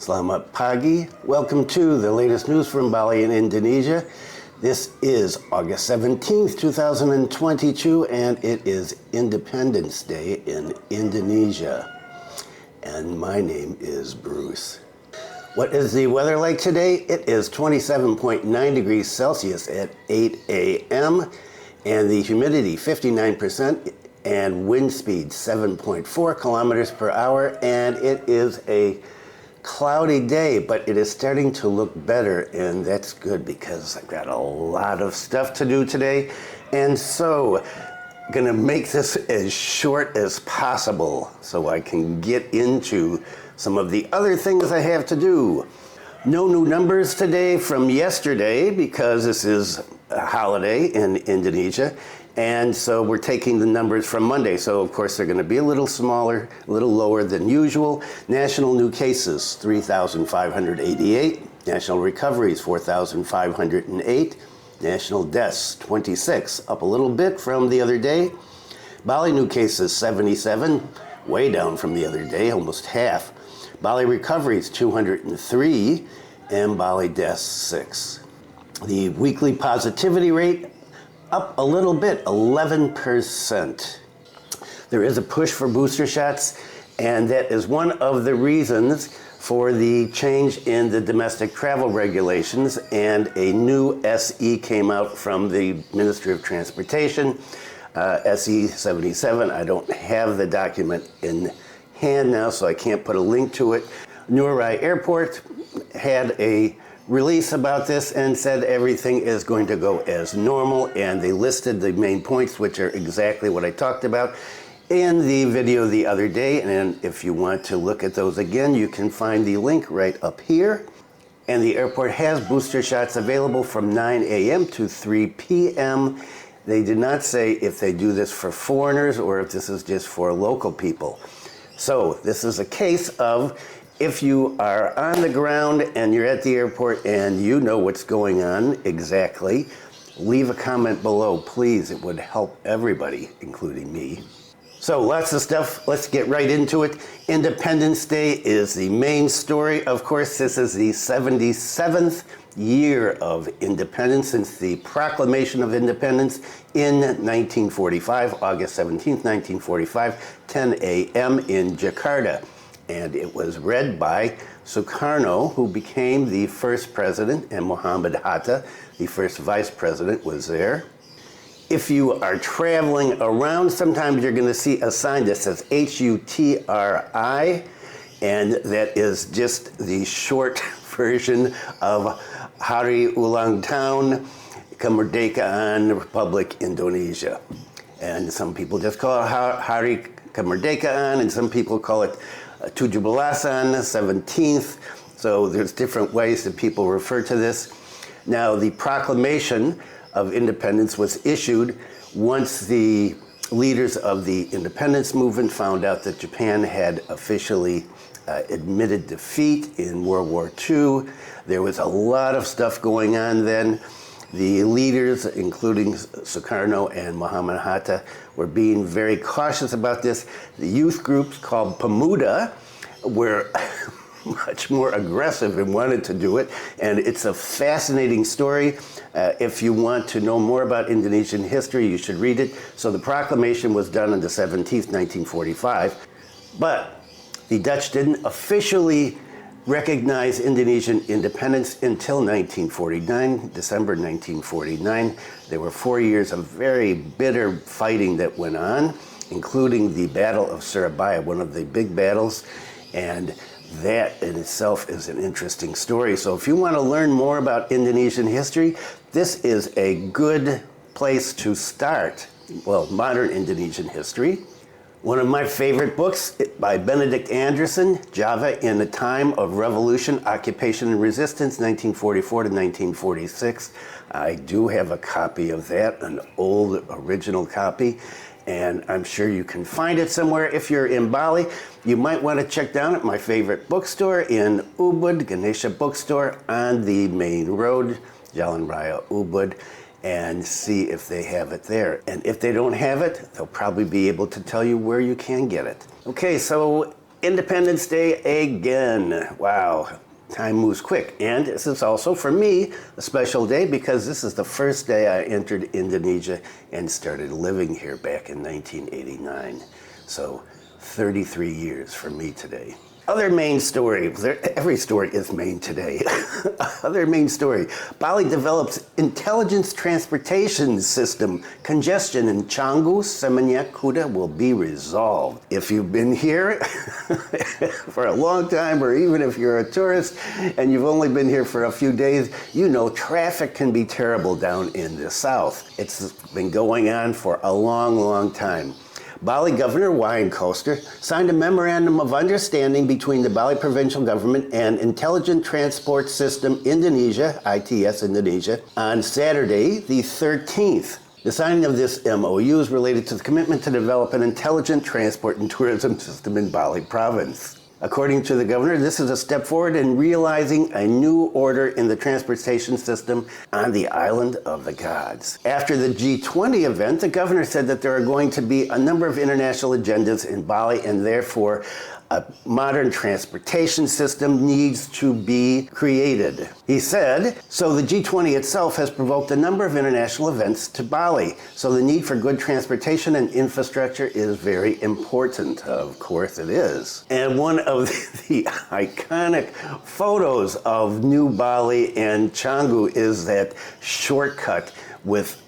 Selamat pagi. Welcome to the latest news from Bali in Indonesia. This is August 17th, 2022, and it is Independence Day in Indonesia. And my name is Bruce. What is the weather like today? It is 27.9 degrees Celsius at 8 a.m. and the humidity 59% and wind speed 7.4 kilometers per hour, and it is a cloudy day, but it is starting to look better, and that's good because I've got a lot of stuff to do today, and so gonna make this as short as possible so I can get into some of the other things I have to do. No new numbers today from yesterday because this is a holiday in Indonesia, and so we're taking the numbers from Monday. So of course they're going to be a little smaller, a little lower than usual. National new cases, 3,588. National recoveries, 4,508. National deaths, 26, up a little bit from the other day. Bali new cases, 77, way down from the other day, almost half. Bali recoveries, 203, and Bali deaths, 6. The weekly positivity rate, up a little bit, 11%. There is a push for booster shots, and that is one of the reasons for the change in the domestic travel regulations, and a new SE came out from the Ministry of Transportation, SE 77. I don't have the document in hand now, so I can't put a link to it. Nurai Airport had a release about this and said everything is going to go as normal, and they listed the main points, which are exactly what I talked about in the video the other day. And if you want to look at those again, you can find the link right up here. And the airport has booster shots available from 9 a.m. to 3 p.m. They did not say if they do this for foreigners or if this is just for local people. So this is a case of, if you are on the ground and you're at the airport and you know what's going on exactly, leave a comment below, please. It would help everybody, including me. So lots of stuff. Let's get right into it. Independence Day is the main story. Of course, this is the 77th year of independence since the Proclamation of Independence in 1945, August 17th, 1945, 10 a.m. in Jakarta. And it was read by Sukarno, who became the first president, and Muhammad Hatta, the first vice president, was there. If you are traveling around, sometimes you're going to see a sign that says HUTRI, and that is just the short version of Hari Ulang Tahun Kemerdekaan Republik Indonesia. And some people just call it Hari Kemerdekaan, and some people call it 17-an, 17th. So there's different ways that people refer to this. Now, the Proclamation of Independence was issued once the leaders of the independence movement found out that Japan had officially admitted defeat in World War II. There was a lot of stuff going on then. The leaders, including Sukarno and Muhammad Hatta, were being very cautious about this. The youth groups called Pemuda were much more aggressive and wanted to do it. And it's a fascinating story. If you want to know more about Indonesian history, you should read it. So the proclamation was done on the 17th, 1945. But the Dutch didn't officially recognize Indonesian independence until 1949, December 1949. There were 4 years of very bitter fighting that went on, including the Battle of Surabaya, one of the big battles, and that in itself is an interesting story. So if you want to learn more about Indonesian history, this is a good place to start. Well, modern Indonesian history. One of my favorite books by Benedict Anderson, Java in a Time of Revolution, Occupation and Resistance, 1944 to 1946. I do have a copy of that, an old original copy, and I'm sure you can find it somewhere. If you're in Bali, you might want to check down at my favorite bookstore in Ubud, Ganesha Bookstore, on the main road, Jalan Raya Ubud, and see if they have it there. And if they don't have it, they'll probably be able to tell you where you can get it. Okay, so Independence Day again. Wow. Time moves quick. And this is also, for me, a special day because this is the first day I entered Indonesia and started living here back in 1989. So 33 years for me today. Other main story, every story is main today. Other main story, Bali develops intelligence transportation system. Congestion in Canggu, Seminyak, Kuta will be resolved. If you've been here for a long time, or even if you're a tourist and you've only been here for a few days, you know traffic can be terrible down in the south. It's been going on for a long, long time. Bali Governor Wayan signed a memorandum of understanding between the Bali provincial government and Intelligent Transport System Indonesia, ITS Indonesia, on Saturday, the 13th. The signing of this MOU is related to the commitment to develop an intelligent transport and tourism system in Bali province. According to the governor, this is a step forward in realizing a new order in the transportation system on the island of the gods. After the G20 event, the governor said that there are going to be a number of international agendas in Bali, and therefore a modern transportation system needs to be created. He said, so the G20 itself has provoked a number of international events to Bali, so the need for good transportation and infrastructure is very important. Of course it is. And one of the iconic photos of New Bali and Canggu is that shortcut with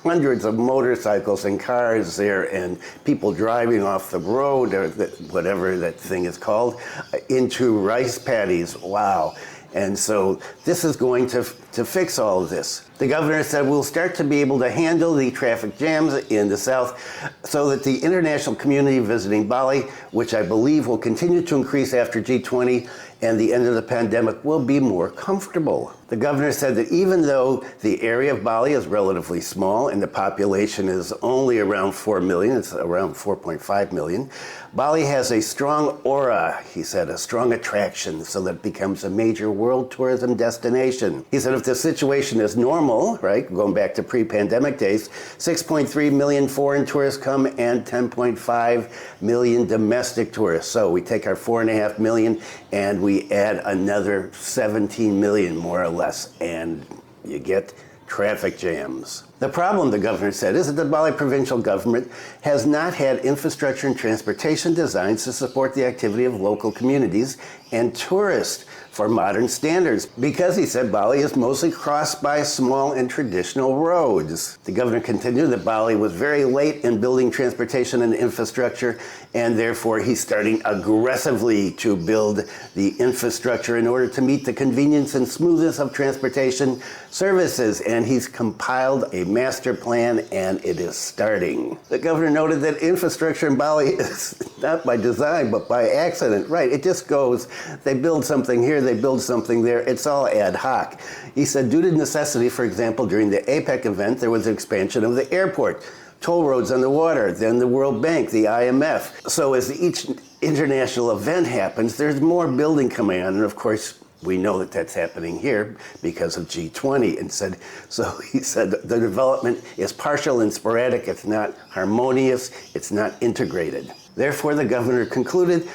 hundreds of motorcycles and cars there and people driving off the road, or whatever that thing is called, into rice paddies. Wow. And so this is going to fix all of this. The governor said we'll start to be able to handle the traffic jams in the south so that the international community visiting Bali, which I believe will continue to increase after G20 and the end of the pandemic, will be more comfortable. The governor said that even though the area of Bali is relatively small and the population is only around 4 million, it's around 4.5 million, Bali has a strong aura, he said, a strong attraction, so that it becomes a major world tourism destination. He said if the situation is normal, right, going back to pre-pandemic days, 6.3 million foreign tourists come and 10.5 million domestic tourists. So we take our 4.5 million and we add another 17 million more or less, and you get traffic jams. The problem, the governor said, is that the Bali provincial government has not had infrastructure and transportation designs to support the activity of local communities and tourists for modern standards, because he said Bali is mostly crossed by small and traditional roads. The governor continued that Bali was very late in building transportation and infrastructure, and therefore he's starting aggressively to build the infrastructure in order to meet the convenience and smoothness of transportation services, and he's compiled a master plan, and it is starting. The governor noted that infrastructure in Bali is not by design, but by accident. Right, it just goes, they build something here, they build something there, it's all ad hoc. He said due to necessity, for example, during the APEC event, there was an expansion of the airport, toll roads on the water, then the World Bank, the IMF. So as each international event happens, there's more building coming on, and of course, we know that that's happening here because of G20. And so he said the development is partial and sporadic, it's not harmonious, it's not integrated. Therefore, the governor concluded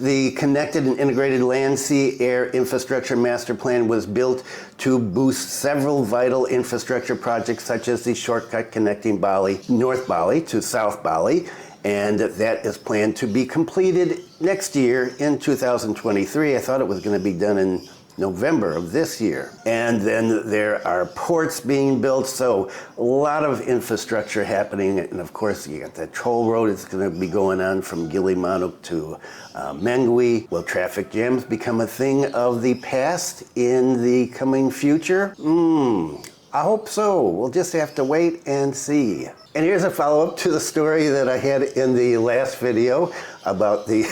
the Connected and Integrated Land, Sea, Air Infrastructure Master Plan was built to boost several vital infrastructure projects, such as the shortcut connecting Bali, North Bali to South Bali, and that is planned to be completed next year in 2023. I thought it was going to be done in November of this year. And then there are ports being built, so a lot of infrastructure happening. And of course, you got that toll road. It's going to be going on from Gilimanuk to Mengwi. Will traffic jams become a thing of the past in the coming future? I hope so. We'll just have to wait and see. And here's a follow-up to the story that I had in the last video about the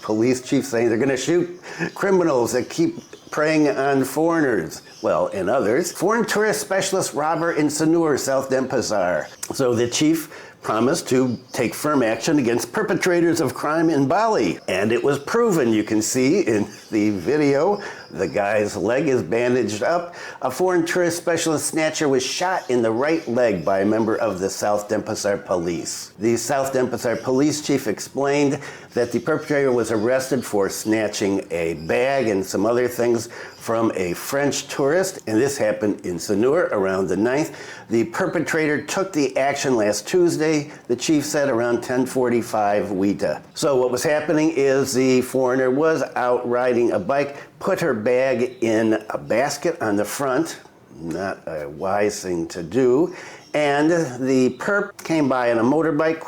police chief saying they're going to shoot criminals that keep preying on foreigners, well, and others. Foreign tourist specialist robber in Sanur, South Denpasar. So the chief promised to take firm action against perpetrators of crime in Bali. And it was proven. You can see in the video, the guy's leg is bandaged up. A foreign tourist specialist snatcher was shot in the right leg by a member of the South Denpasar police. The South Denpasar police chief explained that the perpetrator was arrested for snatching a bag and some other things from a French tourist, and this happened in Sanur around the 9th. The perpetrator took the action last Tuesday, the chief said, around 10:45 WITA. So what was happening is the foreigner was out riding a bike, put her bag in a basket on the front, not a wise thing to do, and the perp came by on a motorbike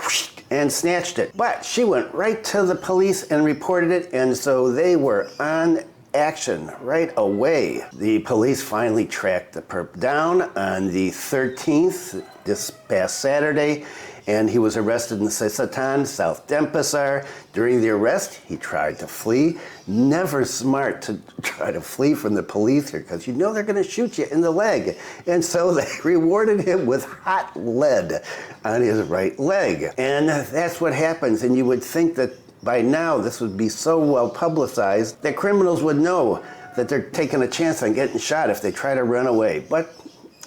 and snatched it. But she went right to the police and reported it, and so they were on action right away. The police finally tracked the perp down on the 13th, this past Saturday, and he was arrested in Sesatan, South Denpasar. During the arrest, he tried to flee. Never smart to try to flee from the police here, because you know they're going to shoot you in the leg. And so they rewarded him with hot lead on his right leg. And that's what happens. And you would think that by now this would be so well publicized that criminals would know that they're taking a chance on getting shot if they try to run away. But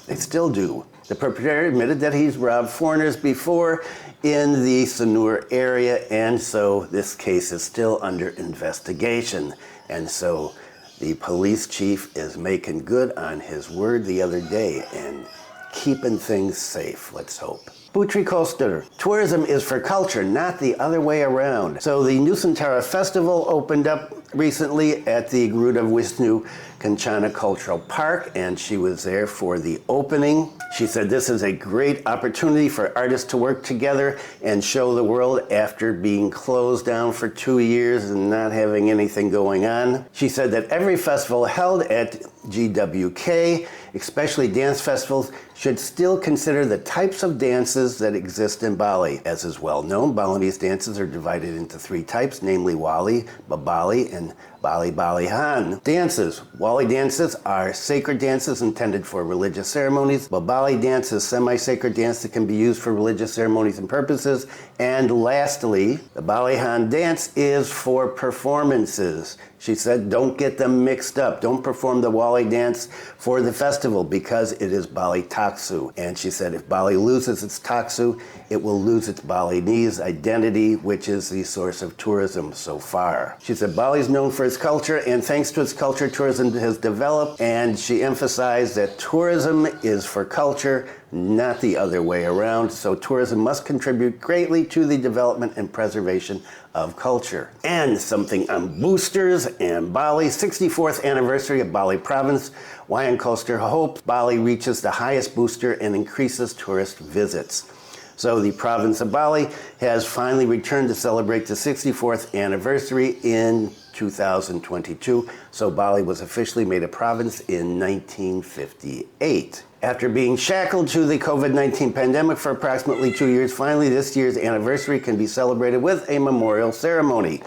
they still do. The perpetrator admitted that he's robbed foreigners before in the Sanur area, and so this case is still under investigation. And so the police chief is making good on his word the other day and keeping things safe, let's hope. Putri Koster, tourism is for culture, not the other way around. So the Nusantara Festival opened up recently at the Garuda Wisnu Kanchana Cultural Park, and she was there for the opening. She said this is a great opportunity for artists to work together and show the world after being closed down for 2 years and not having anything going on. She said that every festival held at GWK, especially dance festivals, should still consider the types of dances that exist in Bali. As is well known, Balinese dances are divided into 3 types, namely Wali, Babali, and Bali Balihan. Dances. Wali dances are sacred dances intended for religious ceremonies. Babali dance is semi-sacred dance that can be used for religious ceremonies and purposes. And lastly, the Balihan dance is for performances. She said, don't get them mixed up. Don't perform the Wali dance for the festival because it is Bali Taksu. And she said if Bali loses its Taksu, it will lose its Balinese identity, which is the source of tourism so far. She said Bali is known for its culture, and thanks to its culture, tourism has developed. And she emphasized that tourism is for culture, not the other way around. So tourism must contribute greatly to the development and preservation of culture. And something on boosters and Bali, 64th anniversary of Bali province. Wayan Koster hopes Bali reaches the highest booster and increases tourist visits. So the province of Bali has finally returned to celebrate the 64th anniversary in 2022. So Bali was officially made a province in 1958. After being shackled to the COVID-19 pandemic for approximately 2 years, finally this year's anniversary can be celebrated with a memorial ceremony.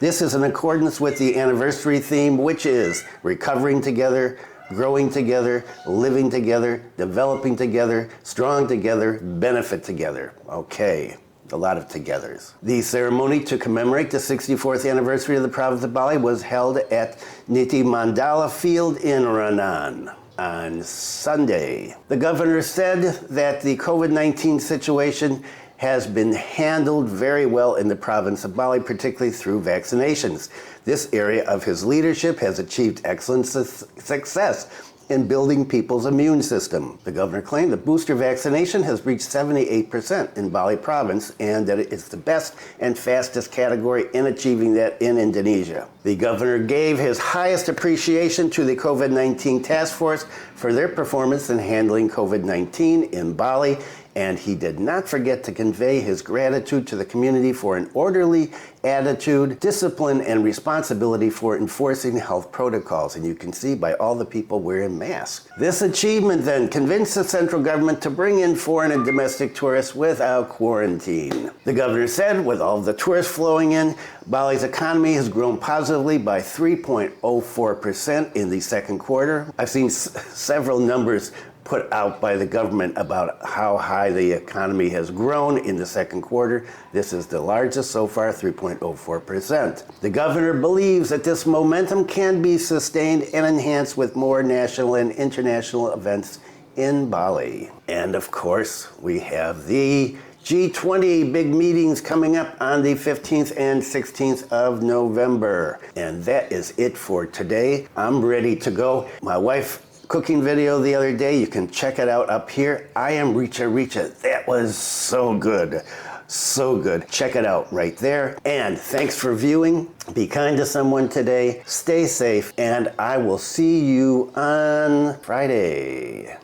This is in accordance with the anniversary theme, which is recovering together, growing together, living together, developing together, strong together, benefit together. Okay. A lot of togethers. The ceremony to commemorate the 64th anniversary of the province of Bali was held at Niti Mandala Field in Ranan on Sunday. The governor said that the COVID-19 situation has been handled very well in the province of Bali, particularly through vaccinations. This area of his leadership has achieved excellent success in building people's immune system. The governor claimed that booster vaccination has reached 78% in Bali province and that it is the best and fastest category in achieving that in Indonesia. The governor gave his highest appreciation to the COVID-19 task force for their performance in handling COVID-19 in Bali, and he did not forget to convey his gratitude to the community for an orderly attitude, discipline, and responsibility for enforcing health protocols. And you can see by all the people wearing masks. This achievement then convinced the central government to bring in foreign and domestic tourists without quarantine. The governor said, with all of the tourists flowing in, Bali's economy has grown positively by 3.04% in the second quarter. I've seen several numbers put out by the government about how high the economy has grown in the second quarter. This is the largest so far, 3.04%. The governor believes that this momentum can be sustained and enhanced with more national and international events in Bali. And of course, we have the G20 big meetings coming up on the 15th and 16th of November. And that is it for today. I'm ready to go. My wife cooking video the other day, you can check it out up here. I am Richa. That was so good. So good. Check it out right there. And thanks for viewing. Be kind to someone today. Stay safe. And I will see you on Friday.